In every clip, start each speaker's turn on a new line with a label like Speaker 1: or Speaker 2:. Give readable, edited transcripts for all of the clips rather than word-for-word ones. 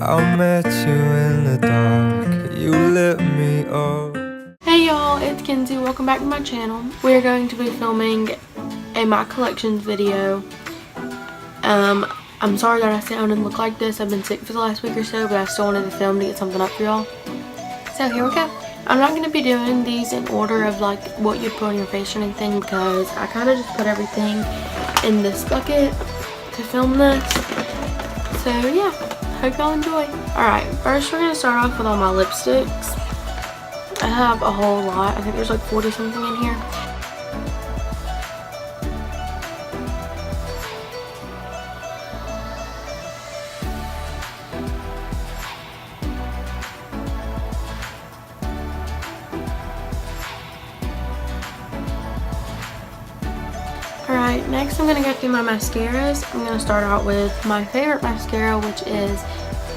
Speaker 1: I met you in the dark, you lit me up.
Speaker 2: Hey y'all, it's Kenzie. Welcome back to my channel. We're going to be filming a My Collections video. I'm sorry that I sound and look like this. I've been sick for the last week or so, but I still wanted to film to get something up for y'all. So here we go. I'm not going to be doing these in order of like what you'd put on your face or anything, because I kind of just put everything in this bucket to film this. So yeah, hope y'all enjoy. Alright, first we're going to start off with all my lipsticks. I have a whole lot. I think there's like 40 something in here. Alright, next I'm going to go through my mascaras. I'm going to start out with my favorite mascara, which is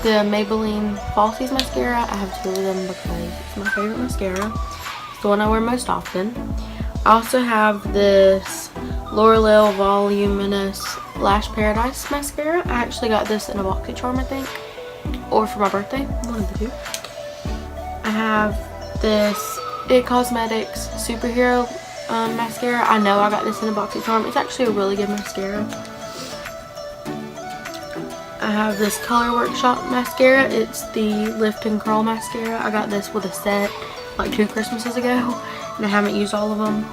Speaker 2: the Maybelline Falsies mascara. I have two of them because it's my favorite mascara. It's the one I wear most often. I also have this L'Oreal Voluminous Lash Paradise mascara. I actually got this in a BoxyCharm, I think, or for my birthday, one of the two. I have this It Cosmetics Superhero mascara. I know I got this in a BoxyCharm. It's actually a really good mascara. I have this Color Workshop mascara. It's the Lift and Curl mascara. I got this with a set like 2 Christmases ago, and I haven't used all of them.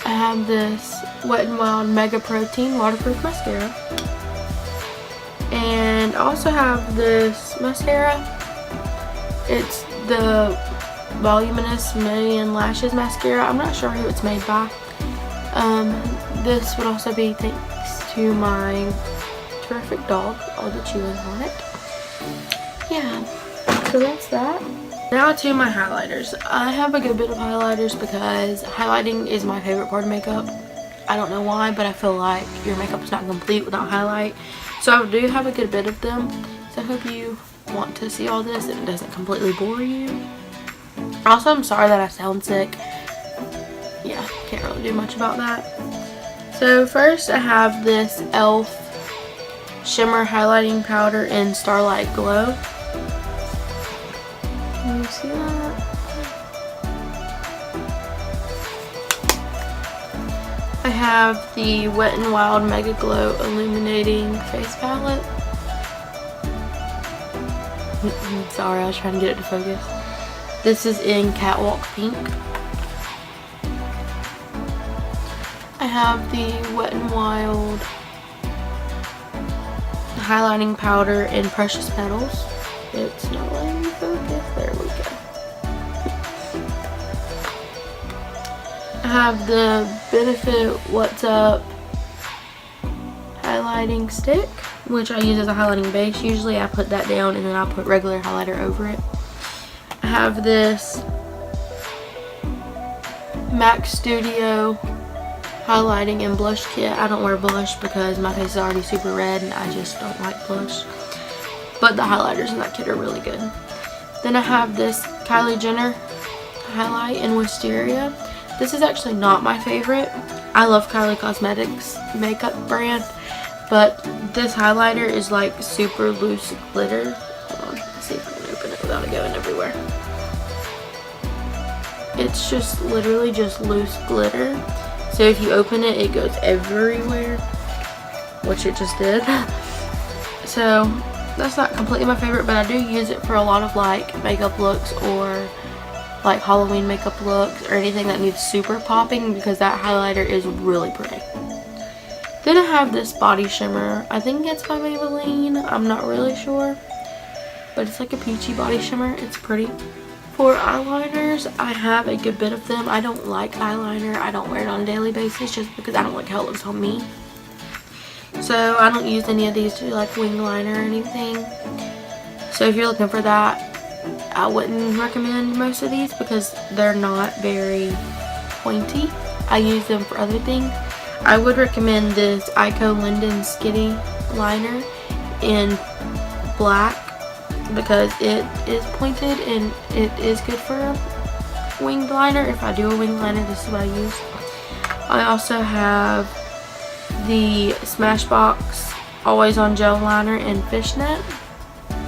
Speaker 2: I have this Wet n Wild Mega Protein Waterproof mascara. And I also have this mascara. It's the Voluminous Million Lashes mascara. I'm not sure who it's made by. This would also be thanks to my terrific dog, all the chewing on it. Yeah, so that's that. Now to my highlighters. I have a good bit of highlighters because highlighting is my favorite part of makeup. I don't know why, but I feel like your makeup is not complete without highlight. So I do have a good bit of them. So I hope you want to see all this and it doesn't completely bore you. Also, I'm sorry that I sound sick. Yeah, can't really do much about that. So first I have this e.l.f. Shimmer Highlighting Powder in Starlight Glow. Can you see that? I have the Wet n Wild Mega Glow Illuminating Face Palette. Sorry, I was trying to get it to focus. This is in Catwalk Pink. I have the Wet n Wild Highlighting Powder in Precious Petals. It's not letting me focus. There we go. I have the Benefit What's Up Highlighting Stick, which I use as a highlighting base. Usually I put that down and then I'll put regular highlighter over it. I have this MAC Studio Highlighting and Blush Kit. I don't wear blush because my face is already super red and I just don't like blush. But the highlighters in that kit are really good. Then I have this Kylie Jenner Highlight in Wisteria. This is actually not my favorite. I love Kylie Cosmetics makeup brand, but this highlighter is like super loose glitter. Hold on, let's see if I can open it without it going everywhere. It's just literally just loose glitter. So if you open it, it goes everywhere, which it just did. So that's not completely my favorite, but I do use it for a lot of like makeup looks or like Halloween makeup looks or anything that needs super popping, because that highlighter is really pretty. Then I have this body shimmer. I think it's by Maybelline. I'm not really sure, but it's like a peachy body shimmer. It's pretty. For eyeliners, I have a good bit of them. I don't like eyeliner. I don't wear it on a daily basis just because I don't like how it looks on me. So I don't use any of these to do like wing liner or anything. So if you're looking for that, I wouldn't recommend most of these because they're not very pointy. I use them for other things. I would recommend this Ico Linden Skinny Liner in black because it is pointed and it is good for a winged liner. If I do a winged liner, this is what I use. I also have the Smashbox Always On Gel Liner in Fishnet.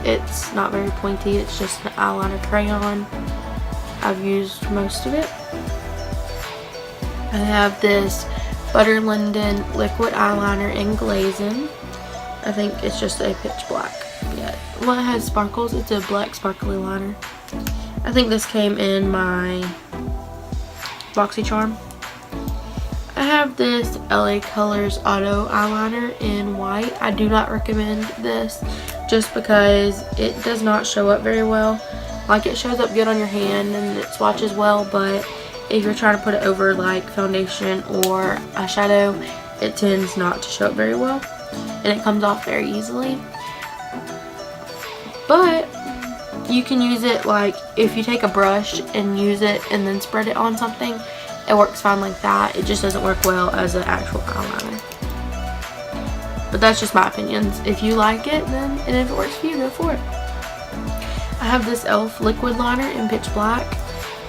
Speaker 2: It's not very pointy, it's just an eyeliner crayon. I've used most of it. I have this Butter Linden liquid eyeliner in glazing. I think it's just a pitch black. Yeah, well, it has sparkles. It's a black sparkly liner. I think this came in my BoxyCharm. I have this LA Colors Auto eyeliner in white. I do not recommend this just because it does not show up very well. Like, it shows up good on your hand and it swatches well, but if you're trying to put it over like foundation or eyeshadow, it tends not to show up very well and it comes off very easily. But you can use it, like, if you take a brush and use it and then spread it on something, it works fine like that. It just doesn't work well as an actual eyeliner. But that's just my opinions. If you like it, then, and if it works for you, go for it. I have this e.l.f. liquid liner in pitch black.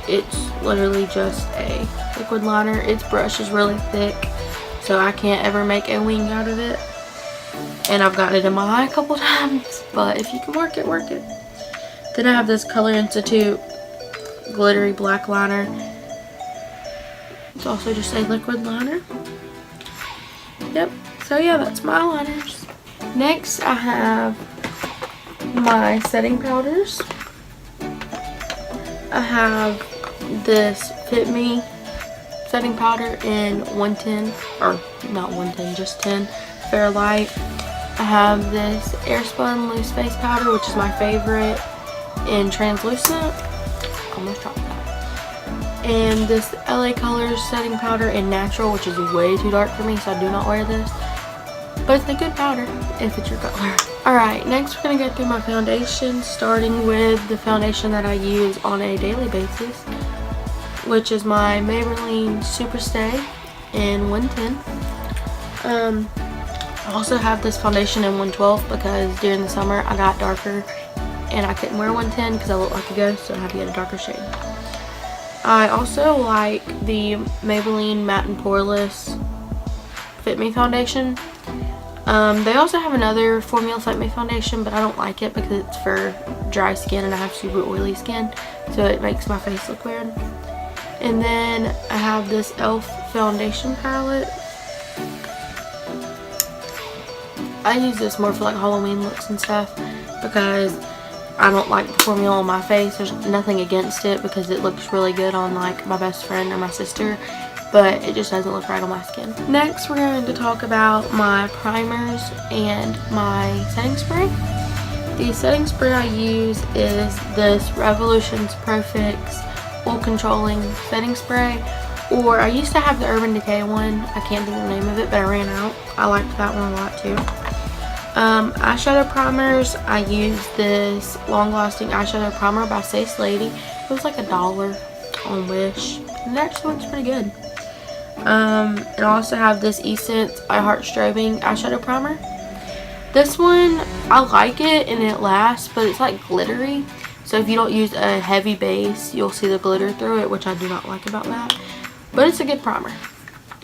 Speaker 2: It's literally just a liquid liner. Its brush is really thick, so I can't ever make a wing out of it. And I've gotten it in my eye a couple times, but if you can work it, work it. Then I have this Color Institute glittery black liner. It's also just a liquid liner. Yep, so yeah, that's my liners. Next, I have my setting powders. I have this Fit Me setting powder in 110, or not 110, just 10 Fairlight. I have this Airspun loose face powder, which is my favorite, in translucent. Almost dropped that. And this LA Colors setting powder in natural, which is way too dark for me, so I do not wear this. But it's a good powder if it's your color. Alright, next we're going to go through my foundation, starting with the foundation that I use on a daily basis, which is my Maybelline Superstay in 110. I also have this foundation in 112 because during the summer I got darker and I couldn't wear 110 because I look like a ghost, so I had to get a darker shade. I also like the Maybelline Matte and Poreless Fit Me foundation. They also have another Formula Fit Me foundation, but I don't like it because it's for dry skin and I have super oily skin, so it makes my face look weird. And then I have this e.l.f. foundation palette. I use this more for like Halloween looks and stuff because I don't like the formula on my face. There's nothing against it because it looks really good on like my best friend or my sister, but it just doesn't look right on my skin. Next, we're going to talk about my primers and my setting spray. The setting spray I use is this Revolution's Pro Fix Oil Controlling Setting Spray, or I used to have the Urban Decay one. I can't think of the name of it, but I ran out. I liked that one a lot too. Eyeshadow primers, I use this Long Lasting Eyeshadow Primer by Sace Lady. It was like $1 on Wish, and it actually looks pretty good. And I also have this Essence I Heart Strobing Eyeshadow Primer. This one, I like it and it lasts, but it's like glittery. So if you don't use a heavy base, you'll see the glitter through it, which I do not like about that. But it's a good primer.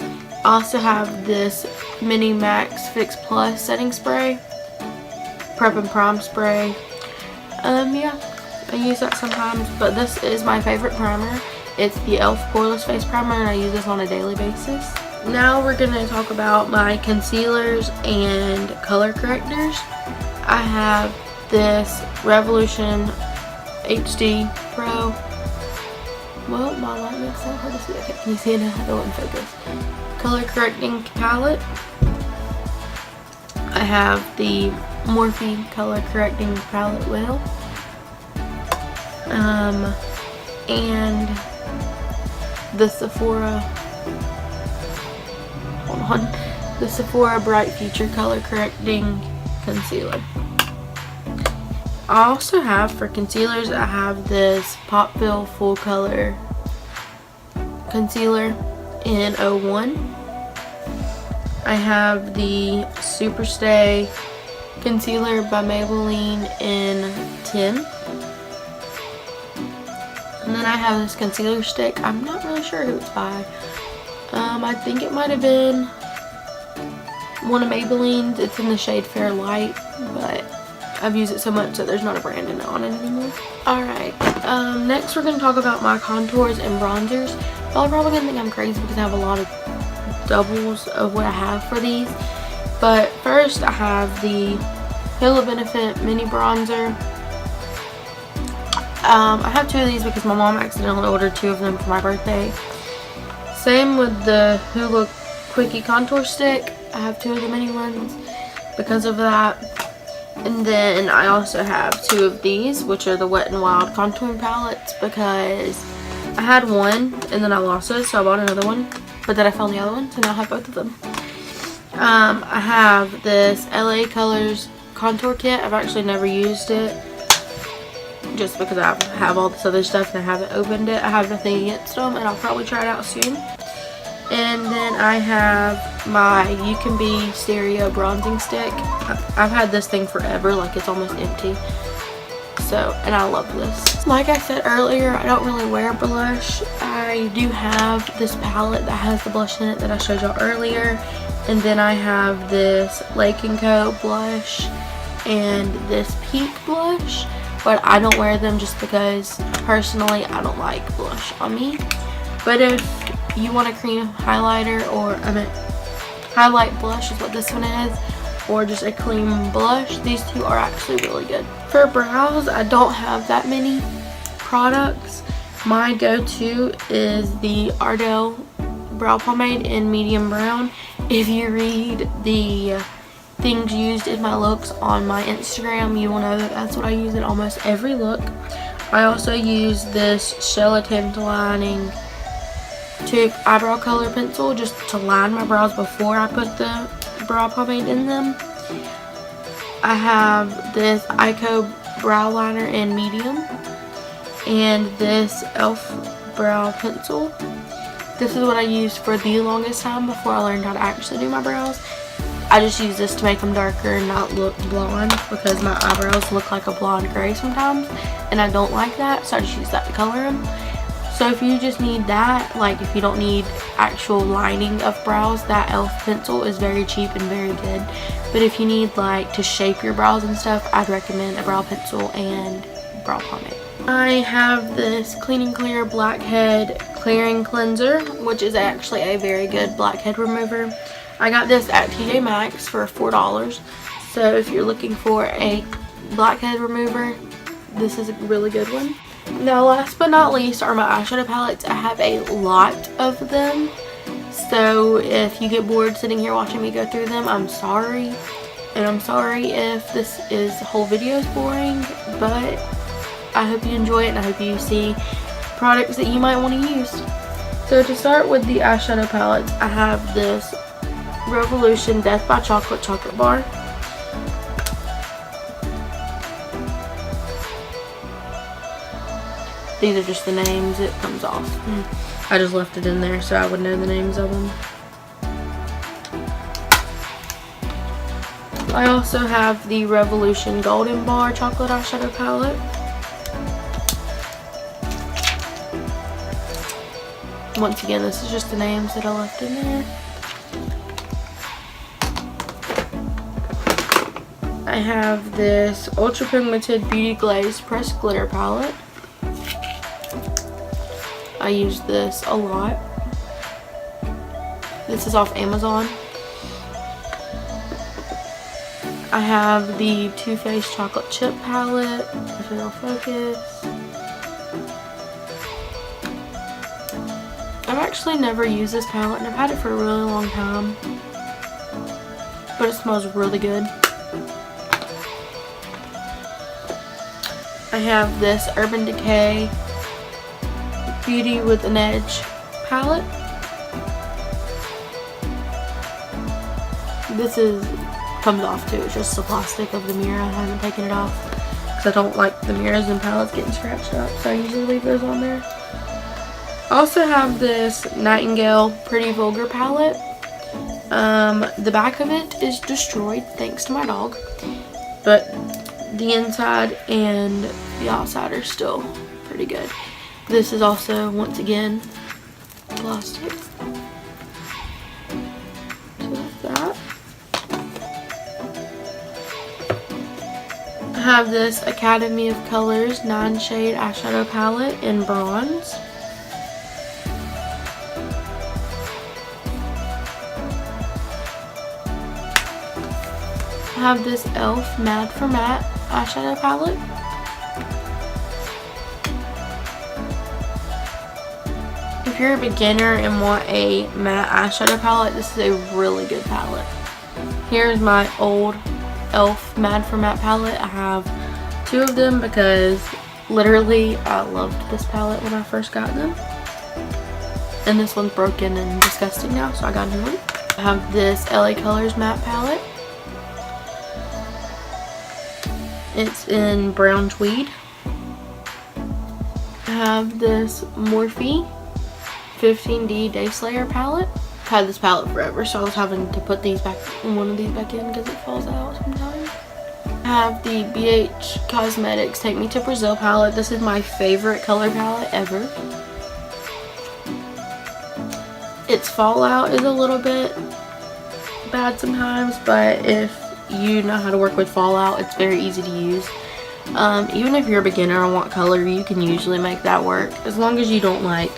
Speaker 2: I also have this Mini Max Fix Plus setting spray, Prep and Prime spray. Yeah, I use that sometimes, but this is my favorite primer. It's the e.l.f. Poreless Face Primer, and I use this on a daily basis. Now we're going to talk about my concealers and color correctors. I have this Revolution HD Pro. Well, my light makes it hard to see. Okay, can you see it now? It won't focus. Color correcting palette. I have the Morphe color correcting palette wheel. And the Sephora, the Sephora Bright Future color correcting concealer. I also have, for concealers, I have this Pop Fill Full Color concealer in 01. I have the Superstay concealer by Maybelline in 10. And then I have this concealer stick. I'm not really sure who it's by. I think it might have been one of Maybelline's. It's in the shade Fair Light, but I've used it so much that there's not a brand in it on it anymore. Alright, next we're going to talk about my contours and bronzers. Y'all are probably going to think I'm crazy because I have a lot of doubles of what I have for these. But first I have the Halo Benefit Mini Bronzer. I have 2 of these because my mom accidentally ordered 2 of them for my birthday. Same with the Hula Quickie Contour Stick. I have 2 of the mini ones because of that. And then I also have 2 of these, which are the Wet n Wild contouring palettes, because I had one and then I lost it, so I bought another one. But then I found the other one, so now I have both of them. I have this LA Colors contour kit. I've actually never used it, just because I have all this other stuff and I haven't opened it. I have nothing against them, and I'll probably try it out soon. And then I have my You Can Be Stereo Bronzing Stick. I've had this thing forever, like it's almost empty. So, and I love this. Like I said earlier, I don't really wear blush. I do have this palette that has the blush in it that I showed y'all earlier. And then I have this Lake & Co blush and this Peak blush. But I don't wear them just because, personally, I don't like blush on me. But if you want a cream highlighter, or highlight blush is what this one is, or just a clean blush, these 2 are actually really good. For brows, I don't have that many products. My go-to is the Ardell brow pomade in medium brown. If you read the things used in my looks on my Instagram, you will know that that's what I use in almost every look. I also use this Shella Tantalizing Tube eyebrow color pencil just to line my brows before I put the brow pomade in them. I have this Ico brow liner in medium and this e.l.f. brow pencil. This is what I used for the longest time before I learned how to actually do my brows. I just use this to make them darker and not look blonde, because my eyebrows look like a blonde gray sometimes and I don't like that, so I just use that to color them. So if you just need that, like if you don't need actual lining of brows, that e.l.f. pencil is very cheap and very good. But if you need like to shape your brows and stuff, I'd recommend a brow pencil and brow pomade. I have this Clean and Clear Blackhead Clearing Cleanser, which is actually a very good blackhead remover. I got this at TJ Maxx for $4. So if you're looking for a blackhead remover, this is a really good one. Now, last but not least are my eyeshadow palettes. I have a lot of them, so if you get bored sitting here watching me go through them, I'm sorry. And I'm sorry if this whole video is boring, but I hope you enjoy it and I hope you see products that you might want to use. So to start with the eyeshadow palettes, I have this Revolution Death by Chocolate chocolate bar. These are just the names, it comes off. I just left it in there so I would know the names of them. I also have the Revolution Golden Bar Chocolate Eyeshadow Palette. Once again, this is just the names that I left in there. I have this Ultra Pigmented Beauty Glaze Pressed Glitter Palette. I use this a lot. This is off Amazon. I have the Too Faced Chocolate Chip Palette. If it'll focus. I've actually never used this palette and I've had it for a really long time. But it smells really good. I have this Urban Decay Beauty with an Edge palette. This comes off too. It's just the plastic of the mirror. I haven't taken it off because I don't like the mirrors and palettes getting scratched up, so I usually leave those on there. I also have this Nightingale Pretty Vulgar palette. The back of it is destroyed thanks to my dog, but the inside and the outside are still pretty good. This is also, once again, plastic. So that's that. I I have this Academy of Colors 9-shade eyeshadow palette in bronze. I have this e.l.f. Mad for Matte eyeshadow palette. If you're a beginner and want a matte eyeshadow palette, this is a really good palette. Here's my old e.l.f. Mad for Matte palette. I have 2 of them because literally I loved this palette when I first got them. And this one's broken and disgusting now, so I got a new one. I have this LA Colors matte palette. It's in brown tweed. I have this Morphe 15D Day Slayer palette. I've had this palette forever, so I was having to put these back, one of these back in because it falls out sometimes. I have the BH Cosmetics Take Me to Brazil palette. This is my favorite color palette ever. Its fallout is a little bit bad sometimes, but if you know how to work with fallout, it's very easy to use. Even if you're a beginner and want color, you can usually make that work. As long as you don't like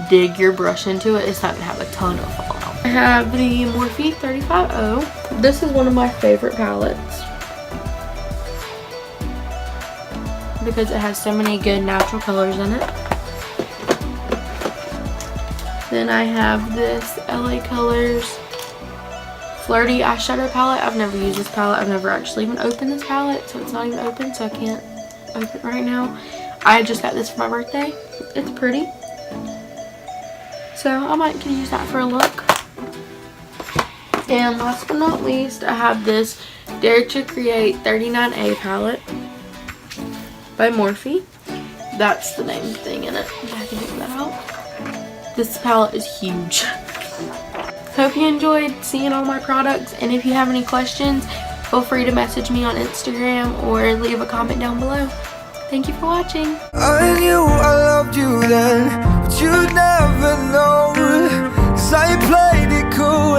Speaker 2: dig your brush into it, it's not gonna have a ton of fallout. I have the Morphe 35O. This is one of my favorite palettes because it has so many good natural colors in it. Then I have this LA Colors Flirty eyeshadow palette. I've never used this palette. I've never actually even opened this palette, so it's not even open, so I can't open it right now. I just got this for my birthday. It's pretty, so I might can use that for a look. And last but not least, I have this Dare to Create 39A palette by Morphe. That's the name thing in it. I can take that out. This palette is huge. Hope you enjoyed seeing all my products, and if you have any questions, feel free to message me on Instagram or leave a comment down below. Thank you for watching.
Speaker 1: I knew I loved you then, but you'd never know, 'cause I played it cool.